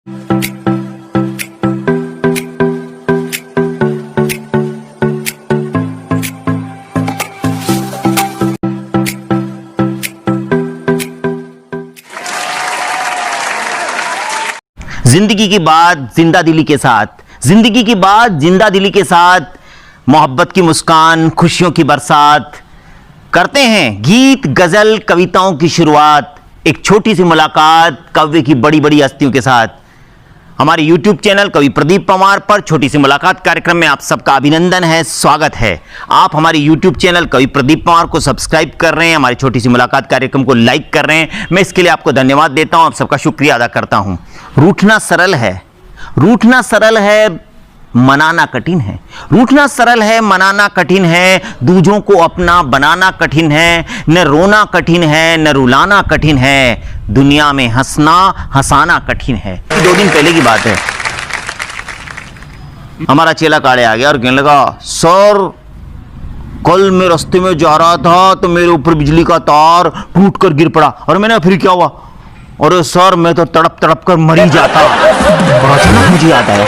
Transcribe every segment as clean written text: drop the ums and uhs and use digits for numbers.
जिंदगी की बात जिंदा दिली के साथ, जिंदगी की बात जिंदा दिली के साथ, मोहब्बत की मुस्कान, खुशियों की बरसात। करते हैं गीत गजल कविताओं की शुरुआत, एक छोटी सी मुलाकात काव्य की बड़ी बड़ी हस्तियों के साथ। हमारे YouTube चैनल कवि प्रदीप पंवार पर छोटी सी मुलाकात कार्यक्रम में आप सबका अभिनंदन है, स्वागत है। आप हमारे YouTube चैनल कवि प्रदीप पंवार को सब्सक्राइब कर रहे हैं, हमारी छोटी सी मुलाकात कार्यक्रम को लाइक कर रहे हैं। मैं इसके लिए आपको धन्यवाद देता हूं, आप सबका शुक्रिया अदा करता हूं। रूठना सरल है, रूठना सरल है, मनाना कठिन है। रूठना सरल है, मनाना कठिन है, दूजों को अपना बनाना कठिन है। न रोना कठिन है, न रुलाना कठिन है, दुनिया में हंसना हंसाना कठिन है। 2 दिन पहले की बात है, हमारा चेला काड़े आ गया और कहने लगा, सर कल मैं रास्ते में जा रहा था तो मेरे ऊपर बिजली का तार टूट कर गिर पड़ा। और मैंने फिर क्या हुआ? अरे सर मैं तो तड़प तड़प कर मर ही जाता। और अचानक मुझे याद आया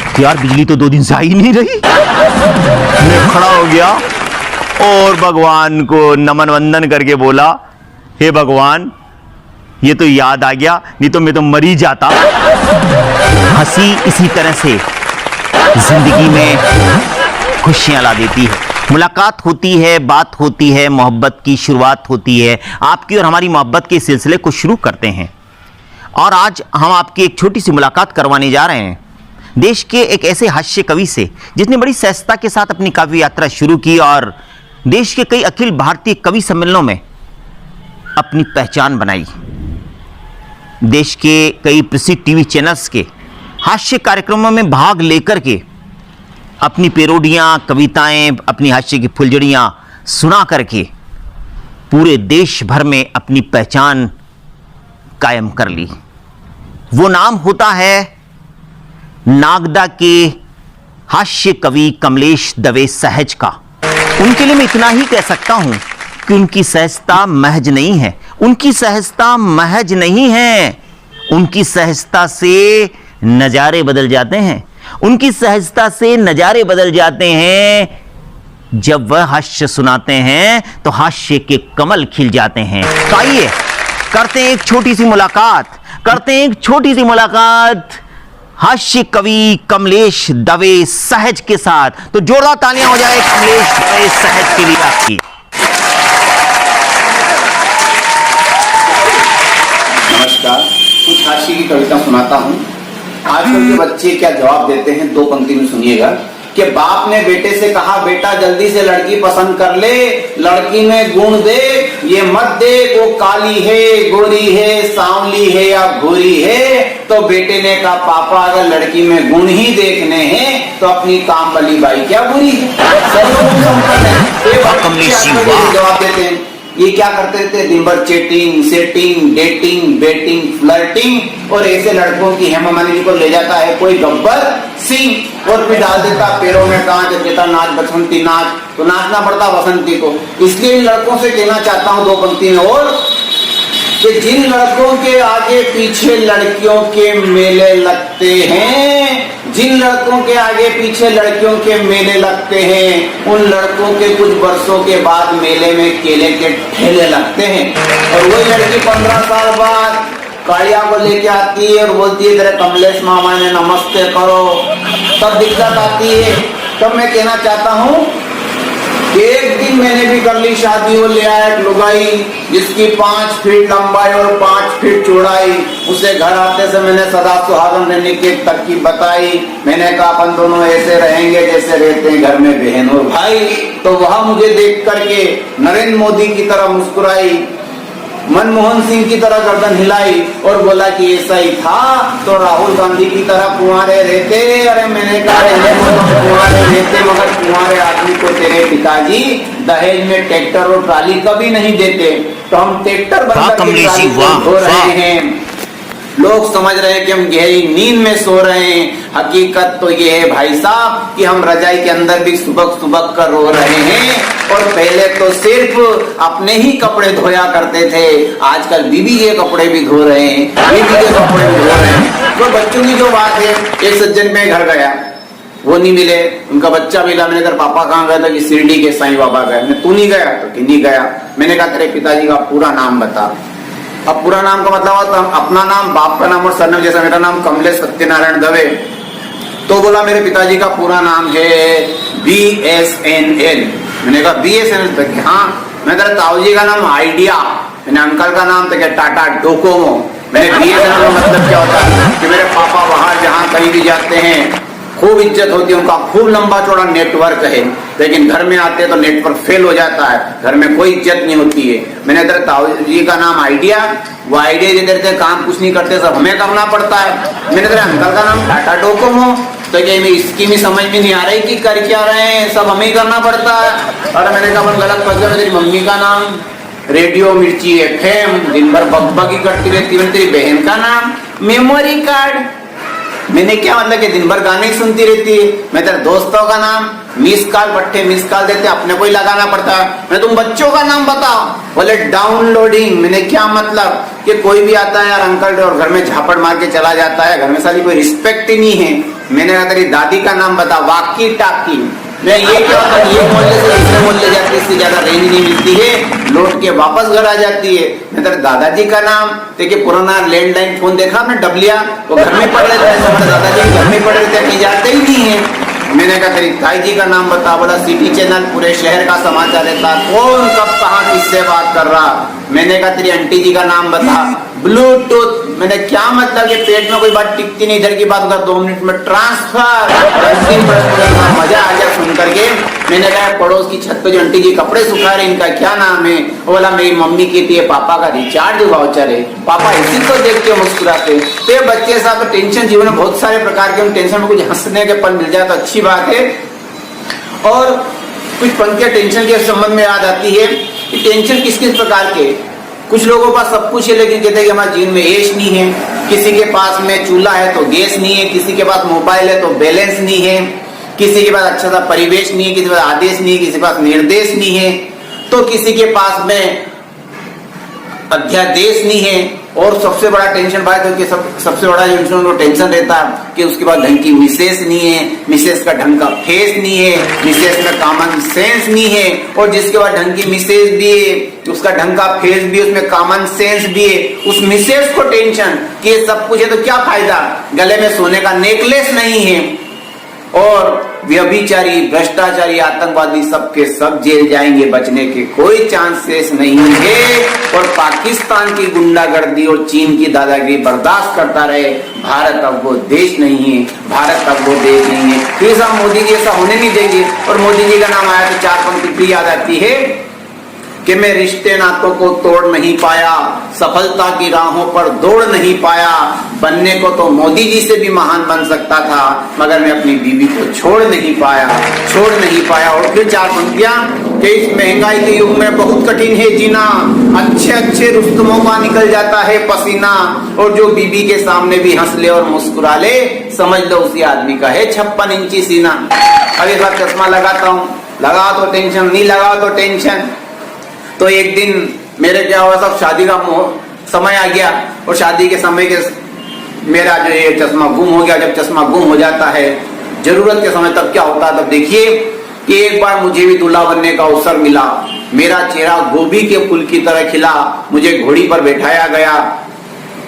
कि यार बिजली तो 2 दिन से आई नहीं रही। मैं खड़ा हो गया और भगवान को नमन वंदन करके बोला, हे भगवान ये तो याद आ गया, नहीं तो मैं तो मर ही जाता। हंसी इसी तरह से जिंदगी में खुशियां ला देती है। मुलाकात होती है, बात होती है, मोहब्बत की शुरुआत होती है। आपकी और हमारी मोहब्बत के सिलसिले को शुरू करते हैं और आज हम आपकी एक छोटी सी मुलाकात करवाने जा रहे हैं देश के एक ऐसे हास्य कवि से जिसने बड़ी सहजता के साथ अपनी काव्य यात्रा शुरू की और देश के कई अखिल भारतीय कवि सम्मेलनों में अपनी पहचान बनाई। देश के कई प्रसिद्ध टीवी चैनल्स के हास्य कार्यक्रमों में भाग लेकर के अपनी पेरोडियां, कविताएं, अपनी हास्य की फुलझड़ियां सुना करके पूरे देश भर में अपनी पहचान कायम कर ली। वो नाम होता है नागदा के हास्य कवि कमलेश दवे सहज का। उनके लिए मैं इतना ही कह सकता हूं कि उनकी सहजता महज नहीं है, उनकी सहजता महज नहीं है, उनकी सहजता से नजारे बदल जाते हैं, उनकी सहजता से नजारे बदल जाते हैं। जब वह हास्य सुनाते हैं तो हास्य के कमल खिल जाते हैं। तो आइए करते हैं एक छोटी सी मुलाकात, करते हैं एक छोटी सी मुलाकात हास्य कवि कमलेश दवे सहज के साथ। तो जोरदार तालियां हो जाए कमलेश दवे सहज के लिए आपकी। नमस्कार, कुछ हास्य की कविता सुनाता हूं। आजकल के बच्चे क्या जवाब देते हैं, 2 पंक्ति में सुनिएगा। कि बाप ने बेटे से कहा, बेटा जल्दी से लड़की पसंद कर ले, लड़की में गुण देख, ये मत देख वो काली है, गोरी है, सांवली है या भूरी है। तो बेटे ने कहा, पापा अगर लड़की में गुण ही देखने हैं तो अपनी कामवाली बाई क्या बुरी है। जवाब देते हैं, ये क्या करते थे, दिन भर chatting, setting, dating, betting, flirting, और ऐसे लड़कों की हेमा मालिनी को ले जाता है कोई गब्बर सिंह और फिर डाल देता पैरों में कांच, कहता नाच बसंती नाच, तो नाचना पड़ता बसंती को। इसलिए इन लड़कों से कहना चाहता हूँ 2 पंक्ति में और, कि जिन लड़कों के आगे पीछे लड़कियों के मेले लगते हैं, जिन लड़कों के आगे पीछे लड़कियों के मेले लगते हैं, उन लड़कों के कुछ वर्षों के बाद मेले में केले के ठेले लगते हैं। और वही लड़की 15 साल बाद कालिया को लेके आती है और बोलती है, तेरे कमलेश मामा ने नमस्ते करो, तब दिक्कत आती है। तब मैं कहना चाहता हूँ, एक दिन मैंने भी कर ली शादी, वो ले आया एक लुगाई जिसकी 5 फीट लंबाई और 5 फीट चौड़ाई। उसे घर आते से मैंने सदा सुहागन रहने की तरकीब बताई। मैंने कहा अपन दोनों ऐसे रहेंगे जैसे रहते हैं घर में बहन और भाई। तो वह मुझे देख करके नरेंद्र मोदी की तरह मुस्कुराई, मनमोहन सिंह की तरह गर्दन हिलाई और बोला कि ऐसा ही था तो राहुल गांधी की तरह कुंवारे रहते। अरे मैंने कहा कुंवारे रहते, मगर कुंवारे आदमी को तेरे पिताजी दहेज में ट्रैक्टर और ट्राली कभी नहीं देते। तो हम ट्रैक्टर बनकर के ट्राली धो रहे हैं। लोग समझ रहे हैं कि हम गहरी नींद में सो रहे हैं। हकीकत तो ये है भाई साहब कि हम रजाई के अंदर भी सुबक सुबक कर रो रहे हैं। और पहले तो सिर्फ अपने ही कपड़े धोया करते थे, आजकल बीबी के कपड़े भी धो रहे हैं, बीबी के कपड़े भी धो रहे हैं। बच्चों की जो बात है, एक सज्जन में घर गया, वो नहीं मिले, उनका बच्चा मिला। मैंने कहा पापा कहाँ गए? था कि शिरडी के साईं बाबा गए। मैं तू नहीं गया? तो कि नहीं गया। मैंने कहा तेरे पिताजी का पूरा नाम बता। अब पूरा नाम का मतलब होता अपना नाम, बाप का नाम और सरनेम, जैसा मेरा नाम कमलेश सत्यनारायण दवे। तो बोला मेरे पिताजी का पूरा नाम है BSNL। मैंने कहा BSNL? तो कि हाँ। मैं तेरे ताऊ जी का नाम आइडिया, मैंने अंकल का नाम तो क्या टाटा डोकोमो। मैंने BSNL का मतलब क्या होता है कि मेरे पापा बाहर जहाँ कहीं भी जाते हैं खूब इज्जत होती है, उनका खूब लंबा चौड़ा नेटवर्क है, लेकिन घर में आते हैं तो नेटवर्क फेल हो जाता है, घर में कोई इज्जत नहीं होती है। मैंने तेरे ताऊ जी का नाम आइडिया, वो आइडिया दे देते हैं, काम कुछ नहीं करते, सब हमें करना पड़ता है। मैंने तेरे अंकल का नाम टाटा डोकोमो, तो क्या इसकी भी समझ में नहीं आ रही कि कर क्या रहे हैं, सब हमें ही करना पड़ता है। और मैंने कहा मन गलत पड़ गया। तेरी मम्मी का नाम रेडियो मिर्ची FM, दिन भर बकबकी करती रहती है। तेरी बहन का नाम मेमोरी कार्ड, मैंने क्या मतलब कि दिन भर गाने सुनती रहती है। मैं तेरे दोस्तों का नाम मिस कॉल, पट्टे मिस कॉल देते, अपने को ही लगाना पड़ता है। मैं तुम बच्चों का नाम बताओ, बोले डाउनलोडिंग। मैंने क्या मतलब कि कोई भी आता है यार अंकल और घर में झापड़ मार के चला जाता है, घर में सारी कोई रिस्पेक्ट ही नहीं है। मैंने कहा तेरी दादी का नाम बता, वाकी टाकी। मैं ये क्या होता है, ये मोहल्ले से दूसरे मोहल्ले जाती है, इससे ज्यादा रेंज नहीं मिलती है, लौट के वापस घर आ जाती है। मैं तेरे दादाजी का नाम, देखिए पुराना लैंडलाइन फोन देखा आपने डबलिया, वो घर में पड़ रहता है, दादाजी घर में पड़े रहते हैं, कहीं जाते ही नहीं है। मैंने कहा तेरी ताई जी का नाम बता, बोला सिटी चैनल पूरे शहर का समाचार रहता, कौन कब कहाँ किससे बात कर रहा। मैंने कहा तेरी आंटी जी का नाम बता, ब्लूटूथ। मैंने क्या मतलब कि पेट में कोई बात टिकती नहीं, इधर की बात होगा 2 मिनट में ट्रांसफर। मजा आ गया सुन करके। मैंने कहा पड़ोस की छत पे जो आंटी जी कपड़े सुखा रहे, इनका क्या नाम है? वो बोला मेरी मम्मी कहती है पापा का रिचार्ज वाउचर है, पापा इसी को देख के मुस्कुराते। तो बच्चे साथ टेंशन जीवन में बहुत सारे प्रकार के, टेंशन में कुछ हंसने के पल मिल जाए तो अच्छी बात है। और कुछ पंक्तियां टेंशन के संबंध में याद आती है कि टेंशन किस किस प्रकार के। कुछ लोगों के पास सब कुछ है लेकिन कहते हैं कि हमारे जीवन में ऐश नहीं है। किसी के पास में चूल्हा है तो गैस नहीं है, किसी के पास मोबाइल है तो बैलेंस नहीं है, किसी के पास अच्छा सा परिवेश नहीं है, किसी के पास आदेश नहीं है, किसी के पास निर्देश नहीं है, तो किसी के पास में अध्यादेश नहीं है। और सबसे बड़ा टेंशन भाई तो कि सबसे बड़ा जो टेंशन रहता है कि उसके बाद ढंग की मिसेस नहीं है, मिसेस का ढंग का फेस नहीं है, मिसेस में कॉमन सेंस नहीं है। और जिसके बाद ढंग की मिसेस भी है, उसका ढंग का फेस भी है, उसमें कॉमन सेंस भी है, उस मिसेस को टेंशन कि ये सब कुछ है तो क्या फायदा, गले में सोने का नेकलेस नहीं है। और व्यभिचारी, भ्रष्टाचारी, आतंकवादी सबके सब जेल जाएंगे, बचने के कोई चांसेस नहीं है। और पाकिस्तान की गुंडागर्दी और चीन की दादागिरी बर्दाश्त करता रहे। भारत अब वो देश नहीं है, भारत अब वो देश नहीं है, फिर हम मोदी जी ऐसा होने नहीं देंगे। और मोदी जी का नाम आया तो 4 पंक्ति भी याद आती है कि मैं रिश्ते नातों को तोड़ नहीं पाया, सफलता की राहों पर दौड़ नहीं पाया, बनने को तो मोदी जी से भी महान बन सकता था, मगर मैं अपनी बीवी को छोड़ नहीं पाया। और फिर 4 पंक्तियां कि इस महंगाई के युग में बहुत कठिन है जीना, अच्छे अच्छे रुस्तमों का निकल जाता है पसीना, और जो बीबी के सामने भी हंस ले और मुस्कुरा ले, समझ लो उसी आदमी का है 56 इंची सीना। अब एक बार चश्मा लगाता हूँ, लगा तो टेंशन, नहीं लगा तो टेंशन। तो एक दिन मेरे क्या हुआ, सब शादी का समय आ गया, और शादी के समय के मेरा जो ये चश्मा गुम हो गया। जब चश्मा गुम हो जाता है जरूरत के समय, तब क्या होता है, तब देखिए कि एक बार मुझे भी दूल्हा बनने का अवसर मिला। मेरा चेहरा गोभी के फूल की तरह खिला, मुझे घोड़ी पर बैठाया गया,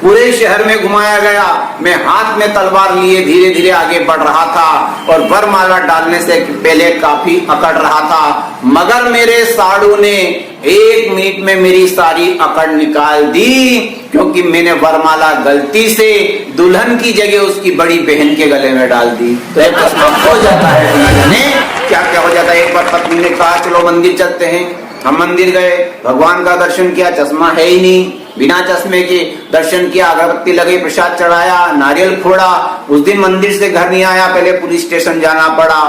पूरे शहर में घुमाया गया। मैं हाथ में तलवार लिए धीरे धीरे आगे बढ़ रहा था, और वरमाला डालने से पहले काफी अकड़ रहा था, मगर मेरे साड़ू ने 1 मिनट में मेरी सारी अकड़ निकाल दी, क्योंकि मैंने वरमाला गलती से दुल्हन की जगह उसकी बड़ी बहन के गले में डाल दी। तो एक चश्मा हो जाता है, क्या क्या हो जाता है। एक बार पत्नी ने कहा चलो मंदिर चलते हैं। हम मंदिर गए, भगवान का दर्शन किया, चश्मा है ही नहीं, बिना चश्मे के दर्शन किया, अगरबत्ती लगे, प्रसाद चढ़ाया, नारियल फोड़ा। उस दिन मंदिर से घर नहीं आया, पहले पुलिस स्टेशन जाना पड़ा,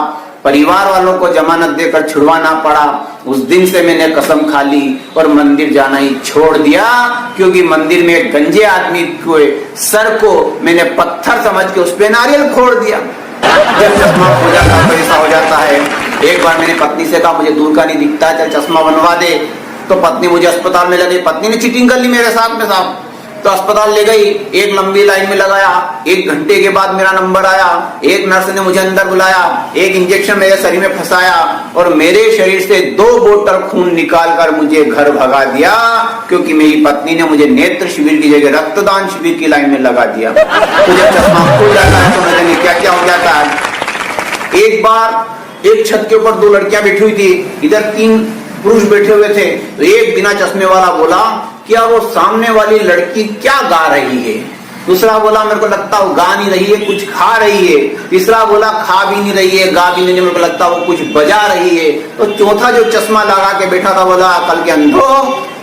परिवार वालों को जमानत देकर छुड़वाना पड़ा। उस दिन से मैंने कसम खा ली और मंदिर जाना ही छोड़ दिया, क्योंकि मंदिर में एक गंजे आदमी के सर को मैंने पत्थर समझ के उस पे नारियल फोड़ दिया। जब चश्मा हो जाता है तो ऐसा हो जाता है। एक बार मैंने पत्नी से कहा मुझे दूर का नहीं दिखता, चल चश्मा बनवा दे। तो पत्नी मुझे अस्पताल में लगी, पत्नी ने चीटिंग कर ली मेरे साथ में साहब। तो अस्पताल ले गई, एक लंबी लाइन में लगाया, 1 घंटे के बाद मेरा नंबर आया, एक नर्स ने मुझे अंदर बुलाया, एक इंजेक्शन मेरे शरीर में फंसाया और मेरे शरीर से 2 बोतल खून निकाल कर मुझे घर भगा दिया, क्योंकि मेरी पत्नी ने मुझे नेत्र शिविर की जगह रक्तदान शिविर की लाइन में लगा दिया। तो जब चश्मा खुल जाता है तो मैंने क्या क्या हो जाता है। एक बार एक छत के ऊपर 2 लड़कियां बैठी हुई थी, इधर 3 पुरुष बैठे हुए थे, तो एक बिना चश्मे वाला बोला क्या वो सामने वाली लड़की क्या गा रही है। दूसरा बोला मेरे को लगता वो गा नहीं रही है, कुछ खा रही है। तीसरा बोला खा भी नहीं रही है, गा भी नहीं, मेरे को लगता वो कुछ बजा रही है। तो चौथा जो चश्मा लगा के बैठा था बोला कल के अंधो,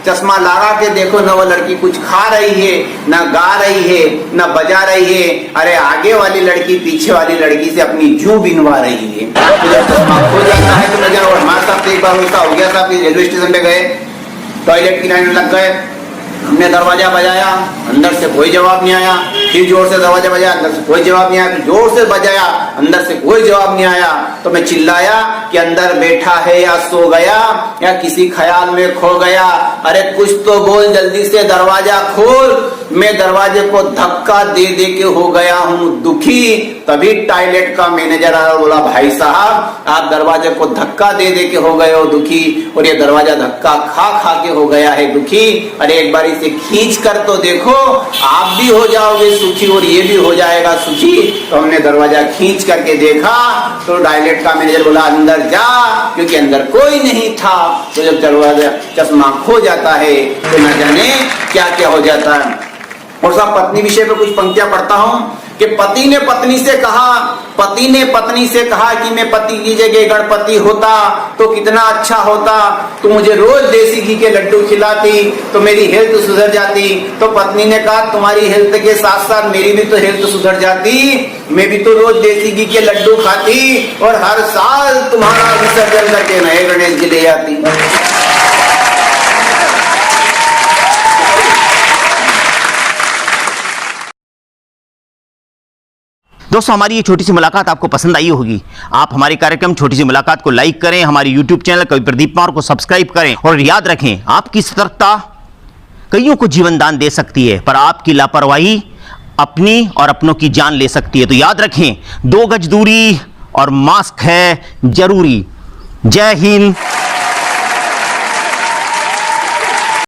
चश्मा लगा के देखो ना, वो लड़की कुछ खा रही है, ना गा रही है, ना बजा रही है, अरे आगे वाली लड़की पीछे वाली लड़की से अपनी जूं बिनवा रही है। तो जब चश्मा खो जाता है तो नजर, और हमारे साथ एक बार ऐसा हो गया था कि रेलवे स्टेशन पे गए, टॉयलेट की लाइन में लग गए, हमने दरवाजा बजाया, अंदर से कोई जवाब नहीं आया, फिर जोर से दरवाजा बजाया, अंदर से कोई जवाब नहीं आया, फिर जोर से बजाया, अंदर से कोई जवाब नहीं आया। तो मैं चिल्लाया कि अंदर बैठा है या सो गया या किसी ख्याल में खो गया, अरे कुछ तो बोल, जल्दी से दरवाजा खोल। मैं दरवाजे को धक्का दे दे के हो गया हूँ दुखी। तभी टॉयलेट का मैनेजर आया और बोला भाई साहब आप दरवाजे को धक्का दे दे के हो गए हो दुखी, और ये दरवाजा धक्का खा खा के हो गया है दुखी, अरे एक बार इसे खींच कर तो देखो, आप भी हो जाओगे सुखी और ये भी हो जाएगा सुखी। तो हमने दरवाजा खींच करके देखा तो टॉयलेट का मैनेजर बोला अंदर जा, क्योंकि अंदर कोई नहीं था। तो जब दरवाजा चश्मा खो जाता है तो न जाने क्या क्या हो जाता है। और सब पत्नी विषय पे कुछ पंक्तियां पढ़ता हूं कि पति ने पत्नी से कहा कि मैं पति की जगह गणपति होता तो कितना अच्छा होता, तो मुझे रोज देसी घी के लड्डू खिलाती तो मेरी हेल्थ सुधर जाती। तो पत्नी ने कहा तुम्हारी हेल्थ के साथ साथ मेरी भी तो हेल्थ सुधर जाती, मैं भी तो रोज देसी घी के लड्डू खाती और हर साल तुम्हारा विसर्जन करके नए गणेश जी ले आती। दोस्तों हमारी ये छोटी सी मुलाकात आपको पसंद आई होगी। आप हमारे कार्यक्रम छोटी सी मुलाकात को लाइक करें, हमारे YouTube चैनल कवि प्रदीप पवार को सब्सक्राइब करें, और याद रखें आपकी सतर्कता कईयों को जीवन दान दे सकती है, पर आपकी लापरवाही अपनी और अपनों की जान ले सकती है। तो याद रखें 2 गज दूरी और मास्क है जरूरी। जय हिंद।